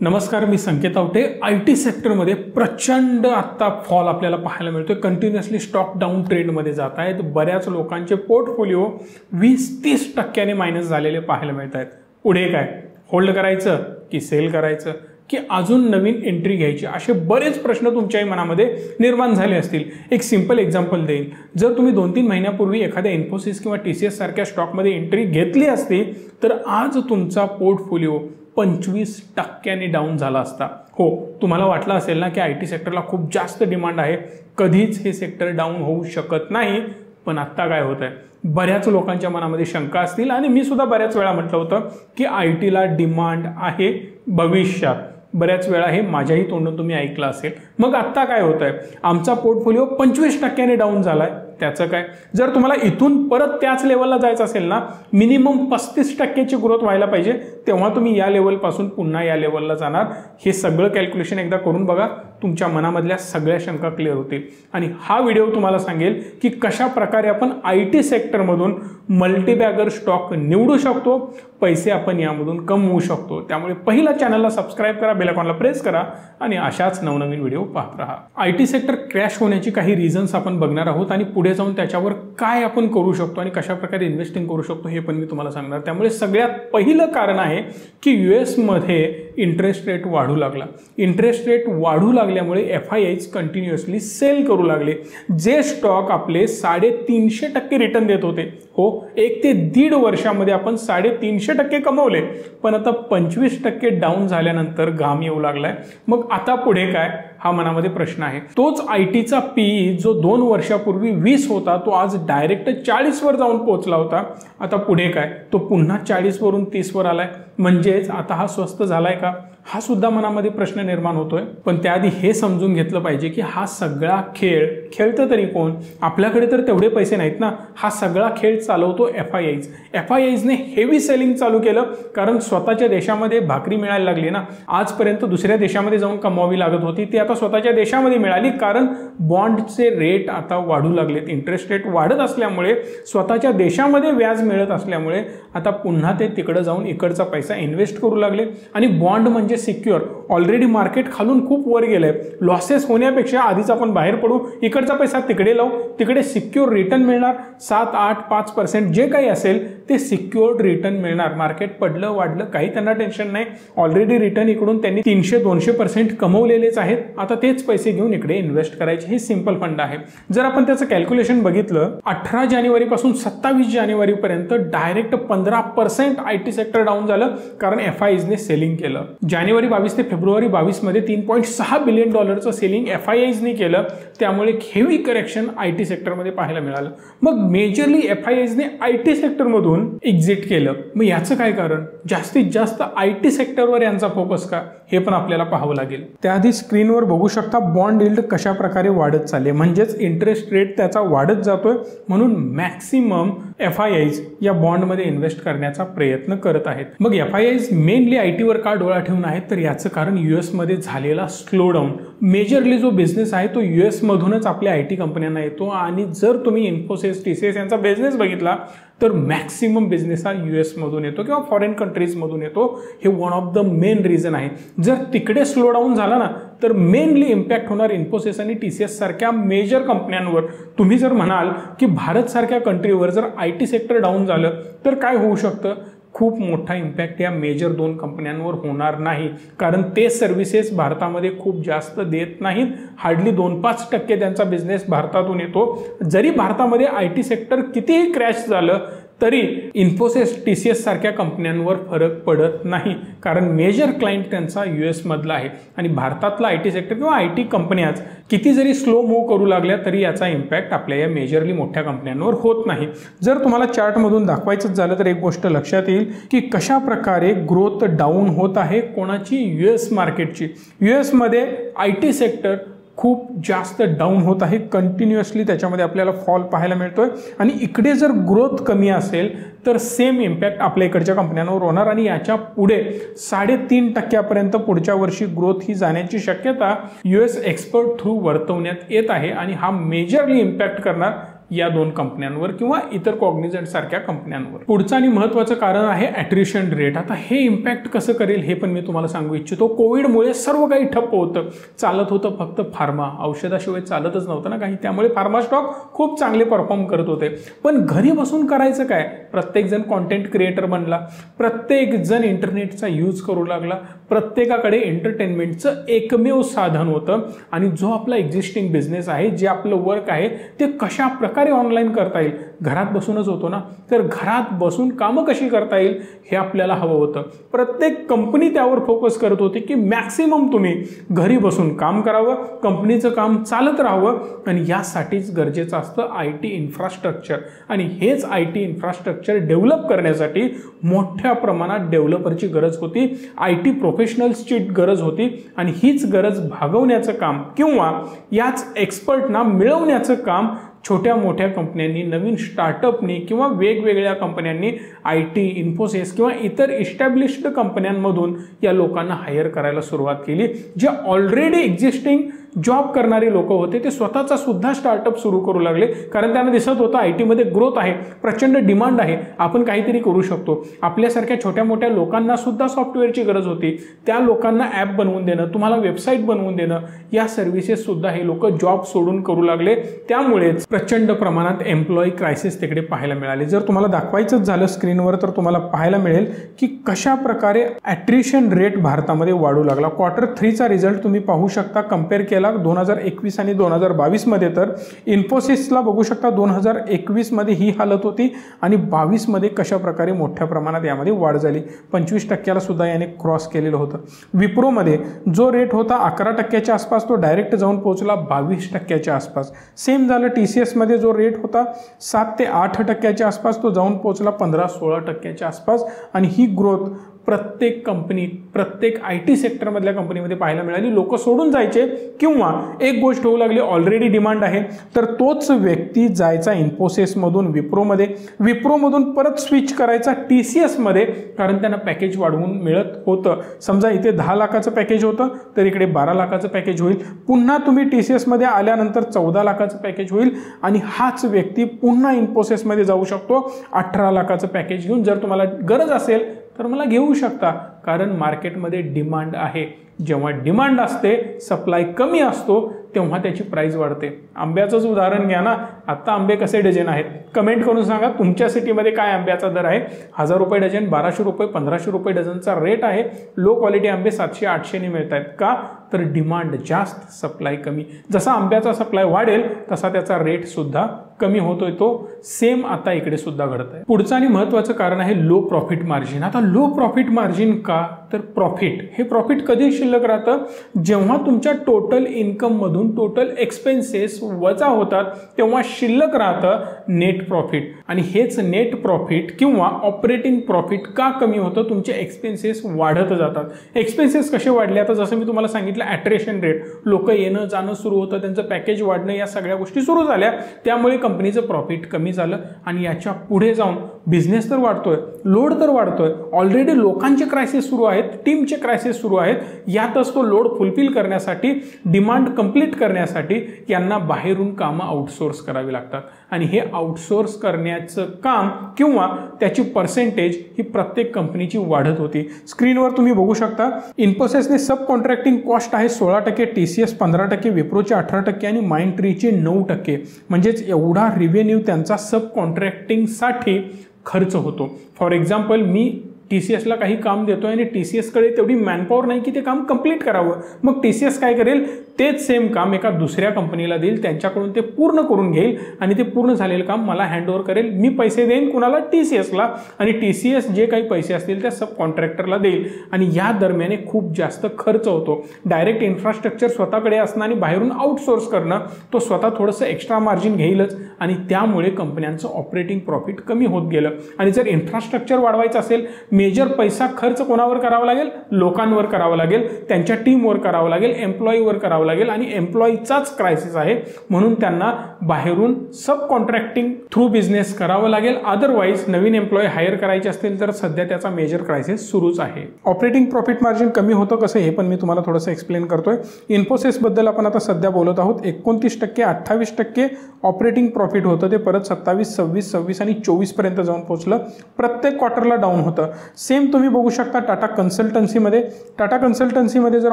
नमस्कार, मी संकेत आवटे। आयटी सेक्टरमध्ये प्रचंड आता फॉल आपल्याला पाहायला मिळतोय। कंटिन्युअसली स्टॉक डाऊन ट्रेंडमध्ये जात आहेत। बऱ्याच लोकांचे पोर्टफोलिओ 20-30% मायनस झालेले पाहायला मिळत आहेत। पुढे काय, होल्ड करायचं की सेल करायचं की अजून नवीन एंट्री घ्यायची, असे बरेच प्रश्न तुमच्याही मनामध्ये निर्माण झाले असतील। एक सिंपल एक्झाम्पल देईन। जर तुम्ही 2-3 महिन्यापूर्वी एखाद्या इन्फोसिस किंवा टीसीएस सारख्या स्टॉकमध्ये एंट्री घेतली असती तर आज तुमचा पोर्टफोलिओ 25% डाऊन झाला असता। हो, तुम्हाला वाटलं असेल ना की आयटी सेक्टरला खूप जास्त डिमांड आहे, कधीच हे सेक्टर डाऊन होऊ शकत नाही। पण आता काय होत आहे, बऱ्याच लोकांच्या मनामध्ये शंका असतील आणि मी सुद्धा बऱ्याच वेळा म्हटलं होतं की आयटीला डिमांड आहे भविष्यात। बऱ्याच वेळा हे माझ्याही तोंडून तुम्ही ऐकलं असेल। मग आता काय होत आहे, आमचा पोर्टफोलिओ 25% डाऊन झालाय, त्याचं काय? जर तुम्हाला इथून परत त्याच लेवलला जायचं असेल ना, मिनिमम 35%ची ग्रोथ व्हायला पाहिजे, तेव्हा तुम्ही या लेवलपासून पुन्हा या लेवलला जाणार। हे सगळं कॅल्क्युलेशन एकदा करून बघा, तुमच्या मनामधल्या सगळ्या शंका क्लिअर होतील। आणि हा व्हिडिओ तुम्हाला सांगेल की कशा प्रकारे आपण आयटी सेक्टरमधून मल्टीबॅगर स्टॉक निवडू शकतो, पैसे आपण यामधून कमवू शकतो। त्यामुळे पहिला चॅनलला सबस्क्राइब करा, बेल आयकॉनला प्रेस करा आणि अशाच नवनवीन व्हिडिओ पाहत राहा। आयटी सेक्टर क्रॅश होण्याची काही रिझन्स आपण बघणार आहोत आणि पुढे जाऊन त्याच्यावर काय आपण करू शकतो आणि कशा प्रकारे इन्व्हेस्टिंग करू शकतो हे पण मी तुम्हाला सांगणार। त्यामुळे सगळ्यात पहिलं कारण आहे की US मध्ये इंटरेस्ट रेट वाढू लागला। इंटरेस्ट रेट वाढू लागल्यामुळे FIIs कंटिन्युअसली सेल करू लागले। जे स्टॉक आपले 350% रिटर्न देत होते, हो 1 ते 1.5 वर्षामध्ये आपण 350% कमवले, पण आता 25% डाऊन झाल्यानंतर घाम येऊ लागलाय। मग आता पुढे काय, हा मनामध्ये प्रश्न आहे। तोच आयटीचा PE जो 2 वर्षापूर्वी 20 होता, तो आज डायरेक्ट 40 वर जाऊन पोहोचला होता। आता पुढे काय, तो पुन्हा 40 वरून 30 वर आलाय, म्हणजेच आता हा स्वस्त झालाय का, हा सुद्धा मनामध्ये प्रश्न निर्माण होतोय। पण त्याआधी हे समजून घेतलं पाहिजे की हा सगळा खेळ खेळतं तरी कोण? आपल्याकडे तर तेवढे पैसे नाहीत ना। हा सगळा खेळ चालवतो FIIs ने हेवी सेलिंग चालू केलं, कारण स्वतःच्या देशामध्ये भाकरी मिळायला लागली ना। आजपर्यंत दुसऱ्या देशामध्ये जाऊन कमवावी लागत होती, ती आता स्वतःच्या देशामध्ये मिळाली, कारण बॉन्डचे रेट आता वाढू लागलेत। इंटरेस्ट रेट वाढत असल्यामुळे, स्वतःच्या देशामध्ये व्याज मिळत असल्यामुळे आता पुन्हा ते तिकडे जाऊन इकडचा पैसा इन्व्हेस्ट करू लागले। आणि बॉन्ड म्हणजे सिक्युअर, ऑलरेडी मार्केट खालून खूप वर गेलंय, लॉसेस होण्यापेक्षा आधीच आपण बाहेर पडू, इकडचा पैसा तिकडे लावू, तिकडे सिक्युअर रिटर्न मिळणार, 7-8-5% जे काही असेल ते सिक्युअर्ड रिटर्न मिळणार। मार्केट पडलं वाढलं काही त्यांना टेन्शन नाही, ऑलरेडी रिटर्न इकडून त्यांनी 300-200% कमवलेलेच आहेत। आता तेच पैसे घेऊन इकडे इन्व्हेस्ट करायचे, हे सिंपल फंड आहे। जर आपण त्याचं कॅल्क्युलेशन बघितलं, 18 जानेवारी पासून 27 जानेवारी पर्यंत डायरेक्ट 15% आयटी सेक्टर डाऊन झालं, कारण FIIs ने सेलिंग केलं। जानेवारी 22 ते फेब्रुवारी 22 मध्ये $3.6 बिलियन सेलिंग FIIs ने केलं, त्यामुळे हेवी करेक्शन आयटी सेक्टरमध्ये पाहायला मिळालं। मग मेजरली FIIs ने आयटी सेक्टरमधून एक्झिट केलं। मग याचं काय कारण? जास्तीत जास्त आयटी सेक्टरवर यांचा फोकस का, हे पण आपल्याला पाहावं लागेल। त्याआधी स्क्रीनवर बघू शकता बॉन्ड यील्ड कशा प्रकारे वाढत चालले, म्हणजेच इंटरेस्ट रेट त्याचा वाढत जातोय, म्हणून मॅक्सिमम FIIs या बॉन्डमध्ये इन्व्हेस्ट करण्याचा प्रयत्न करत आहेत। मग FIIs मेनली आयटीवर का डोळा ठेवून आहेत, तर याचं कारण US मध्ये झालेला स्लो डाऊन। मेजरली जो बिझनेस आहे तो US मधूनच आपल्या आयटी कंपन्यांना येतो, आणि जर तुम्ही इन्फोसिस TCS यांचा बिझनेस बघितला तर मॅक्सिमम बिझनेस हा US मधून येतो किंवा फॉरेन कंट्रीज मधून येतो। हे one of the main reason आहे। जर तिकडे स्लो डाऊन झाला ना, तर मेनली इम्पॅक्ट होणार इन्फोसिस आणि TCS सारख्या मेजर कंपन्यांवर। तुम्ही जर म्हणाल की भारत सारख्या कंट्रीवर जर आयटी सेक्टर डाऊन झालं तर काय होऊ शकतं, खूप मोठा इम्पॅक्ट या मेजर 2 कंपन्यांवर होणार नाही, कारण ते सर्व्हिसेस भारतामध्ये खूप जास्त देत नाहीत। हार्डली 2-5% त्यांचा बिझनेस भारतातून येतो। जरी भारतामध्ये आयटी सेक्टर कितीही क्रॅश झालं तरी इन्फोसिस TCS सारख्या कंपन्यांवर फरक पडत नाही, कारण मेजर क्लायंट त्यांचा US मधला आहे। आणि भारतातला आयटी सेक्टर किंवा आयटी कंपन्याच किती जरी स्लो मूव्ह करू लागल्या तरी याचा इम्पॅक्ट आपल्या या मेजरली मोठ्या कंपन्यांवर होत नाही। जर तुम्हाला चार्टमधून दाखवायचं झालं तर एक गोष्ट लक्षात येईल की कशा प्रकारे ग्रोथ डाऊन होत आहे कोणाची, US मार्केटची। US मध्ये आयटी सेक्टर खूप जास्त डाऊन होत आहे, कंटिन्युअसली त्याच्यामध्ये आपल्याला फॉल पाहायला मिळतोय। आणि इकडे जर ग्रोथ कमी असेल तर सेम इम्पॅक्ट आपल्या इकडच्या कंपन्यांवर होणार, आणि याच्या पुढे 3.5% पुढच्या वर्षी ग्रोथ ही जाण्याची शक्यता US एक्सपर्ट थ्रू वर्तवण्यात येत आहे। आणि हा मेजरली इम्पॅक्ट करणार या 2 कंपन्यांवर किंवा इतर कॉग्निझंट सारख्या कंपन्यांवर. पुढचं आणि महत्त्वाचं कारण आहे ॲट्रिशन रेट. आता हे इम्पॅक्ट कसं करेल हे पण मी तुम्हाला सांगू इच्छितो. कोविडमुळे सर्व काही ठप्प होतं, चालत होतं फक्त फार्मा, औषधाशिवाय चालतच नव्हतं ना काही, त्यामुळे फार्मा स्टॉक खूप चांगले परफॉर्म करत होते. पण घरी बसून करायचं काय? प्रत्येकजण कॉन्टेंट क्रिएटर बनला, प्रत्येकजण इंटरनेटचा यूज करू लागला, प्रत्येकाकडे एंटरटेनमेंटचं एकमेव साधन होतं आणि जो आपला एक्झिस्टिंग बिझनेस आहे, जे आपलं वर्क आहे ते कशा प्रकारे ऑनलाईन करता येईल, घरात बसूनच होतो ना. तर घरात बसून कामं कशी करता येईल हे आपल्याला हवं होतं. प्रत्येक कंपनी त्यावर फोकस करत होती की मॅक्सिमम तुम्ही घरी बसून काम करावं, कंपनीचं काम चालत राहावं आणि यासाठीच गरजेचं असतं IT इन्फ्रास्ट्रक्चर. आणि हेच IT इन्फ्रास्ट्रक्चर डेव्हलप करण्यासाठी मोठ्या प्रमाणात डेव्हलपरची गरज होती, IT प्रोफेशनल्सची गरज होती आणि हीच गरज भागवण्याचं काम किंवा याच एक्सपर्टना मिळवण्याचं काम छोट्या मोठ्या कंपन्यांनी, नवीन स्टार्टअपनी किंवा वेगवेगळ्या कंपन्यांनी IT, इन्फोसिस किंवा इतर इस्टॅब्लिश्ड कंपन्यांमधून या लोकांना हायर करायला सुरुवात केली. जे ऑलरेडी एक्झिस्टिंग जॉब करणारे लोक होते ते स्वतःचा सुद्धा स्टार्टअप सुरू करू लागले, कारण त्यांना दिसत होतं IT मध्ये ग्रोथ आहे, प्रचंड डिमांड आहे, आपण काहीतरी करू शकतो. आपल्यासारख्या छोट्या मोठ्या लोकांना सुद्धा सॉफ्टवेअरची गरज होती. त्या लोकांना ॲप बनवून देणं, तुम्हाला वेबसाईट बनवून देणं, या सर्व्हिसेस सुद्धा हे लोक जॉब सोडून करू लागले. त्यामुळेच प्रचंड प्रमाणात एम्प्लॉई क्रायसिस तिकडे पाहायला मिळाले. जर तुम्हाला दाखवायचंच झालं स्क्रीनवर तर तुम्हाला पाहायला मिळेल की कशा प्रकारे ॲट्रिशन रेट भारतामध्ये वाढू लागला. Q3चा रिझल्ट तुम्ही पाहू शकता. कंपेअर केला 2021 आणि 2022 मध्ये तर इन्फोसिसला बघू शकता 2021 मध्ये ही हालत होती आणि 22 मध्ये कशा प्रकारे मोठ्या प्रमाणात यामध्ये वाढ झाली. 25% सुद्धा याने क्रॉस केलेलं होतं. विप्रोमध्ये जो रेट होता 11% आसपास तो डायरेक्ट जाऊन पोहोचला 22% आसपास. सेम झालं TCS मध्ये जो रेट होता 7 ते 8% आसपास तो जाऊन पोहोचला 15-16% आसपास. आणि ही ग्रोथ प्रत्येक कंपनी, प्रत्येक IT सेक्टरमधल्या कंपनीमध्ये पाहायला मिळाली. लोक सोडून जायचे किंवा एक गोष्ट होऊ लागली, ऑलरेडी डिमांड आहे तर तोच व्यक्ती जायचा इन्फोसिसमधून विप्रोमध्ये, विप्रोमधून परत स्विच करायचा TCSमध्ये, कारण त्यांना पॅकेज वाढवून मिळत होतं. समजा इथे 10 लाखाचं पॅकेज होतं तर इकडे 12 लाखाचं पॅकेज होईल. पुन्हा तुम्ही TCSमध्ये आल्यानंतर 14 लाखाचं पॅकेज होईल आणि हाच व्यक्ती पुन्हा इन्फोसिसमध्ये जाऊ शकतो 18 लाखाचं पॅकेज घेऊन. जर तुम्हाला गरज असेल तर मला घेऊ शकता, कारण मार्केटमध्ये डिमांड आहे. जेव्हा डिमांड असते, सप्लाय कमी असतो, तेव्हा त्याची प्राइस वाढते. आंब्याचंच उदाहरण घ्या ना. आता आंबे कसे डझन आहेत? कमेंट करून सांगा तुमच्या सिटीमध्ये काय आंब्याचा दर आहे. 1000 रुपये डझन, 1200 रुपये, 1500 रुपये डझनचा रेट आहे. लो क्वालिटी आंबे 700-800 मिळत आहेत. का? तर डिमांड जास्त, सप्लाय कमी. जसा आंब्याचा सप्लाय वाढेल तसा त्याचा रेट सुद्धा कमी होतोय. तो सेम आता इकडे सुद्धा घडत आहे. पुढचं आणि महत्त्वाचं कारण आहे लो प्रॉफिट मार्जिन. आता लो प्रॉफिट मार्जिन का? तर प्रॉफिट हे प्रॉफिट कधी शिल्लक राहतं? जेव्हा तुमच्या टोटल इन्कम मधून टोटल एक्सपेन्सेस वजा होतात तेव्हा शिल्लक राहतं नेट प्रॉफिट. आणि हेच नेट प्रॉफिट किंवा ऑपरेटिंग प्रॉफिट का कमी होतं? तुमचे एक्सपेन्सेस वाढत जातात. एक्सपेन्सेस कसे वाढले? आता जसं मी तुम्हाला सांगितलं ॲट्रिशन रेट, लोक येणं जाणं सुरू होतं, त्यांचं पॅकेज वाढणं, या सगळ्या गोष्टी सुरू झाल्या. त्यामुळे कंपनीचं प्रॉफिट कमी झालं आणि याच्या पुढे जाऊन बिझनेस तर वाढतोय, लोड तर वाढतोय, ऑलरेडी लोकांचे क्रायसिस सुरू आहेत, टीमचे क्रायसिस सुरू आहेत. यातच तो लोड फुलफिल करण्यासाठी, डिमांड कंप्लीट करण्यासाठी यांना बाहेरून कामं आउटसोर्स करावी लागतात. आणि हे आउटसोर्स करण्याचं काम किंवा त्याची पर्सेंटेज ही प्रत्येक कंपनीची वाढत होती. स्क्रीनवर तुम्ही बघू शकता इन्फोसिसने सब कॉन्ट्रॅक्टिंग कॉस्ट आहे 16%, TCS 15%, विप्रोचे 18% आणि माइंडट्रीचे 9%. म्हणजेच एवढा रिव्हेन्यू त्यांचा सब कॉन्ट्रॅक्टिंगसाठी खर्च होतो. फॉर एक्झाम्पल, मी TCSला काही काम देतोय आणि TCSकडे तेवढी मॅनपॉवर नाही की ते काम कंप्लीट करावं. मग TCS काय करेल? तेच सेम काम एका दुसऱ्या कंपनीला देईल, त्यांच्याकडून ते पूर्ण करून घेईल आणि ते पूर्ण झालेलं काम मला हँडओव्हर करेल. मी पैसे देईन कुणाला? TCSला, आणि TCS जे काही पैसे असतील त्या सब कॉन्ट्रॅक्टरला देईल. आणि या दरम्यान खूप जास्त खर्च होतो. डायरेक्ट इन्फ्रास्ट्रक्चर स्वतःकडे असणं आणि बाहेरून आउटसोर्स करणं, तो स्वतः थोडंसं एक्स्ट्रा मार्जिन घेईलच आणि त्यामुळे कंपन्यांचं ऑपरेटिंग प्रॉफिट कमी होत गेलं. आणि जर इन्फ्रास्ट्रक्चर वाढवायचं असेल, मेजर पैसा खर्च कोणावर करावा लागेल? लोकांवर करावा लागेल, त्यांच्या टीमवर करावा लागेल, एम्प्लॉईवर करावं लागेल आणि एम्प्लॉईचाच क्रायसिस आहे म्हणून त्यांना बाहेरून सब कॉन्ट्रॅक्टिंग थ्रू बिझनेस करावं लागेल. अदरवाईज नवीन एम्प्लॉई हायर करायचे असतील तर सध्या त्याचा मेजर क्रायसिस सुरूच आहे. ऑपरेटिंग प्रॉफिट मार्जिन कमी होतं कसं हे पण मी तुम्हाला थोडंसं एक्सप्लेन करतोय. इन्फोसिस बद्दल आपण आता सध्या बोलत आहोत. 29%, 28% ऑपरेटिंग प्रॉफिट होतं ते परत 27, 26, 26 आणि 24 पर्यंत जाऊन पोहोचलं. प्रत्येक क्वार्टरला डाऊन होतं. सेम तुम्ही बघू शकता टाटा कन्सल्टन्सीमध्ये. टाटा कन्सल्टन्सीमध्ये जर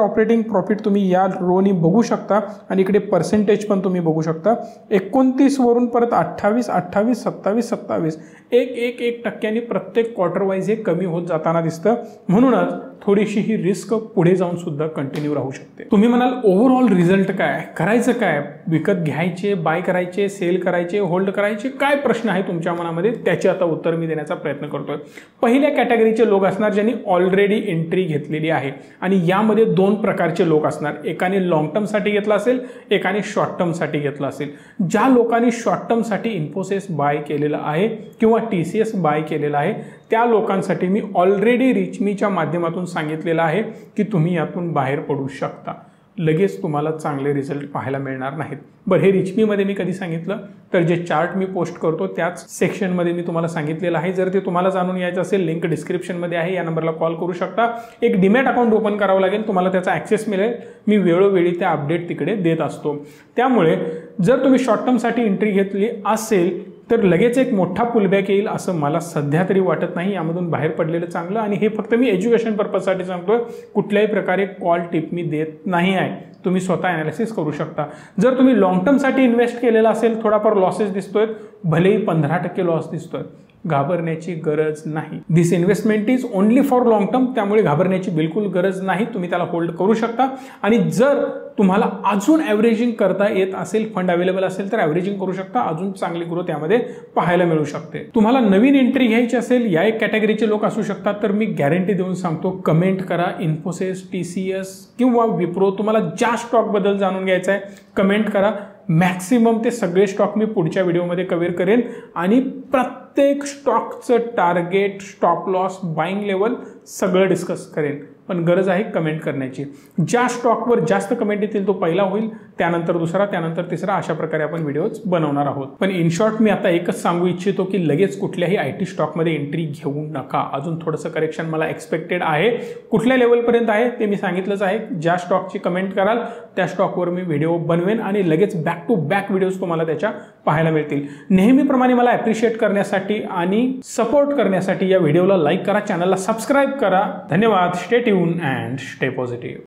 ऑपरेटिंग प्रॉफिट तुम्ही या रोनी बघू शकता आणि इकडे पर्सेंटेज पण तुम्ही बघू शकता. 29 वरून परत 28, 28, 27, 27 एक टक्क्यांनी प्रत्येक क्वार्टर वाईज हे कमी होत जाताना दिसतं. म्हणूनच थोडीशी ही रिस्क पुढे जाऊन सुद्धा कंटिन्यू राहू शकते. तुम्ही म्हणाल ओव्हरऑल रिझल्ट काय, करायचं काय, विकत घ्यायचे, बाय करायचे, सेल करायचे, होल्ड करायचे, काय प्रश्न आहे तुमच्या मनामध्ये त्याचे आता उत्तर मी देण्याचा प्रयत्न करतोय. पहिल्या कॅटेगरीचे लोक असणार ज्यांनी ऑलरेडी एंट्री घेतलेली आहे आणि यामध्ये 2 प्रकारचे लोक असणार. एकाने लॉंग टर्मसाठी घेतला असेल, एकाने शॉर्ट टर्मसाठी घेतला असेल. ज्या लोकांनी शॉर्ट टर्मसाठी इन्फोसिस बाय केलेलं आहे किंवा TCS बाय केलेला आहे त्या लोकांसाठी मी ऑलरेडी रिचमीच्या माध्यमातून सांगितलेलं आहे की तुम्ही यातून बाहेर पडू शकता. लगेच तुम्हाला चांगले रिझल्ट पाहायला मिळणार नाहीत. बरं, हे रिचमीमध्ये मी कधी सांगितलं तर जे चार्ट मी पोस्ट करतो त्याच सेक्शनमध्ये मी तुम्हाला सांगितलेलं आहे. जर ते तुम्हाला जाणून यायचं असेल लिंक डिस्क्रिप्शनमध्ये आहे, या नंबरला कॉल करू शकता. एक डीमॅट अकाउंट ओपन करावं लागेल, तुम्हाला त्याचा ॲक्सेस मिळेल. मी वेळोवेळी त्या अपडेट तिकडे देत असतो. त्यामुळे जर तुम्ही शॉर्ट टर्मसाठी एंट्री घेतली असेल तर लगेच एक मोठा पुलबॅक येईल असं मला सध्या तरी वाटत नाही. यामधून बाहेर पडलेलं चांगलं. आणि हे फक्त मी एज्युकेशन पर्पजसाठी सांगतोय, कुठल्याही प्रकारे कॉल टिप मी देत नाही आहे. तुम्ही स्वतः ॲनालिसिस करू शकता. जर तुम्ही लॉंग टर्मसाठी इन्व्हेस्ट केलेला असेल, थोडाफार लॉसेस दिसतोय, भलेही 15% लॉस दिसतोय, घाबरण्याची गरज नाही. This investment is only for long term, त्यामुळे घाबरण्याची बिलकुल गरज नाही. तुम्ही त्याला होल्ड करू शकता. आणि जर तुम्हाला अजून ॲव्हरेजिंग करता येत असेल, फंड अवेलेबल असेल तर ॲव्हरेजिंग करू शकता. अजून चांगली ग्रोथ यामध्ये पाहायला मिळू शकते. तुम्हाला नवीन एंट्री घ्यायची असेल, या एक कॅटेगरीचे लोक असू शकतात, तर मी गॅरंटी देऊन सांगतो, कमेंट करा. इन्फोसिस, TCS किंवा विप्रो, तुम्हाला ज्या स्टॉकबद्दल जाणून घ्यायचं आहे कमेंट करा. मॅक्सिमम ते सगळे स्टॉक मी पुढच्या व्हिडिओमध्ये कव्हर करेन आणि प्रत्येक स्टॉकचं target, stop loss, buying level सगळं डिस्कस करेन. पण गरज आहे कमेंट करण्याची. ज्या स्टॉकवर जास्त कमेंट येतील तो पहिला होईल, त्यानंतर दुसरा, त्यानंतर तिसरा, अशा प्रकारे आपण व्हिडिओज बनवणार आहोत. पण इन शॉर्ट मी आता एकच सांगू इच्छितो की लगेच कुठल्याही IT स्टॉकमध्ये एंट्री घेऊ नका. अजून थोडंसं करेक्शन मला एक्सपेक्टेड आहे. कुठल्या लेवलपर्यंत आहे ते मी सांगितलंच आहे. ज्या स्टॉकची कमेंट कराल त्या स्टॉकवर मी व्हिडिओ बनवेन आणि लगेच बॅक टू बॅक व्हिडिओज तुम्हाला त्याच्या पाहायला मिळतील. नेहमीप्रमाणे मला ॲप्रिशिएट करण्यासाठी आणि सपोर्ट करण्यासाठी या व्हिडिओला लाईक करा, चॅनलला सबस्क्राईब करा. धन्यवाद. Stay tune and stay positive.